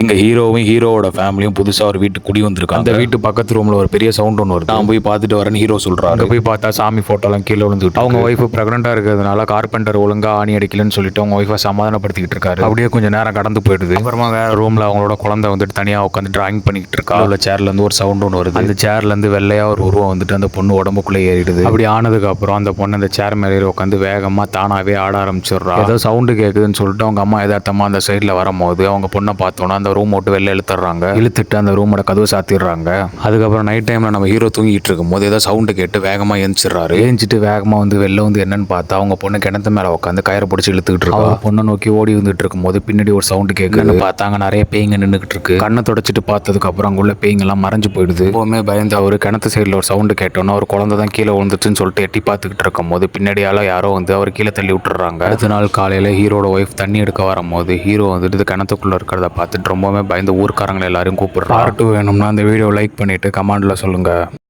இங்க ஹீரோவும் ஹீரோவோட ஃபேமிலியும் புதுசா ஒரு வீட்டுக்கு குடி வந்திருக்காங்க. அந்த வீட்டு பக்கத்து ரூம்ல ஒரு பெரிய சவுண்ட் ஒன்று வருது. நான் போய் பார்த்துட்டு வரேன்னு ஹீரோ சொல்றாரு. அங்க போய் பார்த்தா சாமி போட்டோலாம் கீழே விழுந்துட்டு அவங்க ஒய்ஃப் பிரெக்னெண்டா இருக்கிறதுனால கார்பெண்டர் ஒழுங்கா ஆணி அடிக்கலன்னு சொல்லிட்டு அவங்க ஒய்ஃபை சமாதானப்படுத்திக்கிட்டு இருக்காரு. அப்படியே கொஞ்சம் நேரம் கடந்து போயிடுது. அப்புறமா வேற ரூம்ல அவங்களோட குழந்தை வந்துட்டு தனியா உட்காந்து டிராயிங் பண்ணிக்கிட்டு இருக்கா. உள்ள சேர்ல இருந்து ஒரு சவுண்ட் ஒன்று வருது. அந்த சேர்ல இருந்து வெள்ளையா ஒரு உருவம் வந்துட்டு அந்த பொண்ணு உடம்புக்குள்ள ஏறிடுது. அப்படி ஆனதுக்கு அப்புறம் அந்த பொண்ணு அந்த சேர் மேலே உட்காந்து வேகமா தானாவே ஆட ஆரம்பிச்சிடுறா. ஏதோ சவுண்டு கேட்குதுன்னு சொல்லிட்டு அவங்க அம்மா எதார்த்தமா அந்த சைட்ல வரும்போது அவங்க பொண்ணை பார்த்தோன்னா அந்த ரூம் விட்டு வெளில இழுத்துட்டு அந்த ரூமோட கதவு சாத்திடுறாங்க. அதுக்கப்புறம் நைட் டைம்ல நம்ம ஹீரோ தூங்கிட்டு இருக்கும் போது ஏதோ சவுண்டு கேட்டு வேகமா எந்திரிச்சிடறாரு. ஏஞ்சிட்டு வேகமா வந்து வெளில வந்து என்னன்னு பார்த்தா அவங்க பொண்ணு கிணத்து மேல உட்காந்து கயிறை பிடிச்சி இழுத்துக்கிட்டு இருக்கா. பொண்ணை நோக்கி ஓடி வந்துட்டு இருக்கும் போது பின்னாடி ஒரு சவுண்டு கேட்குன்னு பார்த்தாங்க. நிறைய பேய்ங்க நின்றுகிட்டு இருக்கு. கண்ணை தொடச்சிட்டு பார்த்ததுக்கு அப்புறம் அங்குள்ள பேய்ங்க எல்லாம் மறைஞ்சு போயிடுது. எப்பவுமே பயந்து அவரு கிணத்து சைடுல ஒரு சவுண்டு கேட்டோன்னா ஒரு குழந்தை தான் கீழே விழுந்துச்சுன்னு சொல்லிட்டு எட்டி பார்த்துக்கிட்டு இருக்கும் போது பின்னாடியால யாரோ வந்து அவர் கீழே தள்ளி விட்டுறாங்க. அடுத்த நாள் காலையில ஹீரோட ஒய்ஃப் தண்ணி எடுக்க வரும்போது ஹீரோ வந்துட்டு கிணத்துக்குள்ள இருக்கிறத பார்த்துட்டு ரொம்பவே பயந்து ஊருக்காரங்களை எல்லாரும் கூப்பிடுறாரு. பார்ட் 2 வேணும்னா அந்த வீடியோ லைக் பண்ணிட்டு கமெண்ட்ல சொல்லுங்க.